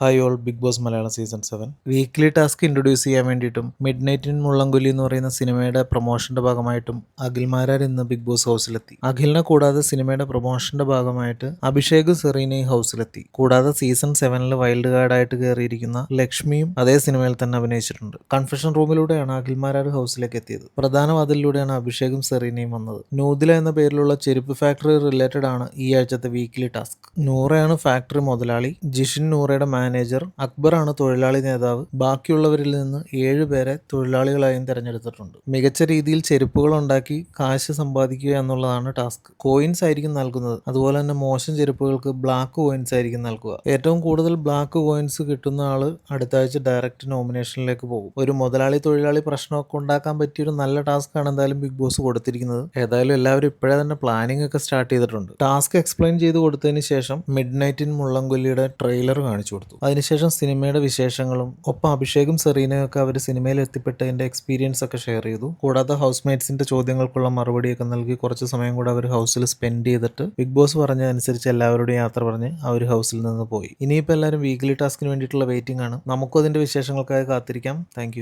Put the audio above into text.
Hi all, Bigg Boss Malayalam season 7 weekly task introduce ചെയ്യാൻ വേണ്ടിയിട്ടും mid night in Mullankolli എന്ന് പറയുന്ന സിനിമയുടെ പ്രൊമോഷന്റെ ഭാഗമായിട്ടും അഖിൽ മാരാർ ഇന്ന് ബിഗ് ബോസ് ഹൗസിലെത്തി. അഖിലിനെ കൂടാതെ സിനിമയുടെ പ്രൊമോഷന്റെ ഭാഗമായിട്ട് അഭിഷേകും സെറീനയും ഹൗസിലെത്തി. കൂടാതെ സീസൺ 7 വൈൽഡ് കാർഡായിട്ട് കയറിയിരിക്കുന്ന ലക്ഷ്മിയും അതേ സിനിമയിൽ തന്നെ അഭിനയിച്ചിട്ടുണ്ട്. കൺഫെഷൻ റൂമിലൂടെയാണ് അഖിൽ മാരാർ ഹൗസിലേക്ക് എത്തിയത്. പ്രധാന വാതിലിലൂടെയാണ് അഭിഷേകും സെറീനയും വന്നത്. നൂദില എന്ന പേരിലുള്ള ചെരുപ്പ് ഫാക്ടറി റിലേറ്റഡ് ആണ് ഈ ആഴ്ചത്തെ വീക്ക്ലി ടാസ്ക്. നൂറയാണ് ഫാക്ടറി മുതലാളി, ജിഷിൻ നൂറയുടെ മാനേജർ, അക്ബറാണ് തൊഴിലാളി നേതാവ്. ബാക്കിയുള്ളവരിൽ നിന്ന് 7 പേരെ തൊഴിലാളികളായും തിരഞ്ഞെടുത്തിട്ടുണ്ട്. മികച്ച രീതിയിൽ ചെരുപ്പുകൾ ഉണ്ടാക്കി കാശ് സമ്പാദിക്കുക എന്നുള്ളതാണ് ടാസ്ക്. കോയിൻസ് ആയിരിക്കും നൽകുന്നത്. അതുപോലെ തന്നെ മോശം ചെരുപ്പുകൾക്ക് ബ്ലാക്ക് കോയിൻസ് ആയിരിക്കും നൽകുക. ഏറ്റവും കൂടുതൽ ബ്ലാക്ക് കോയിൻസ് കിട്ടുന്ന ആള് അടുത്ത ആഴ്ച ഡയറക്റ്റ് നോമിനേഷനിലേക്ക് പോകും. ഒരു മുതലാളി തൊഴിലാളി പ്രശ്നമൊക്കെ ഉണ്ടാക്കാൻ പറ്റിയൊരു നല്ല ടാസ്ക് ആണ് എന്തായാലും ബിഗ് ബോസ് കൊടുത്തിരിക്കുന്നത്. ഏതായാലും എല്ലാവരും ഇപ്പോഴേ തന്നെ പ്ലാനിംഗ് ഒക്കെ സ്റ്റാർട്ട് ചെയ്തിട്ടുണ്ട്. ടാസ്ക് എക്സ്പ്ലെയിൻ ചെയ്ത് കൊടുത്തതിന് ശേഷം മിഡ് നൈറ്റ് ഇൻ മുള്ളംകൊല്ലിയുടെ ട്രെയിലർ കാണിച്ചു കൊടുത്തു. അതിനുശേഷം സിനിമയുടെ വിശേഷങ്ങളും ഒപ്പം അഭിഷേകും സെറീനയും ഒക്കെ അവർ സിനിമയിൽ എത്തിപ്പെട്ടതിന്റെ എക്സ്പീരിയൻസ് ഒക്കെ ഷെയർ ചെയ്തു. കൂടാതെ ഹൗസ് മേറ്റ്സിന്റെ ചോദ്യങ്ങൾക്കുള്ള മറുപടിയൊക്കെ നൽകി കുറച്ച് സമയം കൂടെ അവർ ഹൗസിൽ സ്പെൻഡ് ചെയ്തിട്ട് ബിഗ് ബോസ് പറഞ്ഞതനുസരിച്ച് എല്ലാവരുടെയും യാത്ര പറഞ്ഞ് അവർ ഹൗസിൽ നിന്ന് പോയി. ഇനിയിപ്പോൾ എല്ലാവരും വീക്ക്ലി ടാസ്കിന് വേണ്ടിയിട്ടുള്ള വെയിറ്റിംഗ് ആണ്. നമുക്കും അതിന്റെ വിശേഷങ്ങൾക്കായി കാത്തിരിക്കാം. താങ്ക്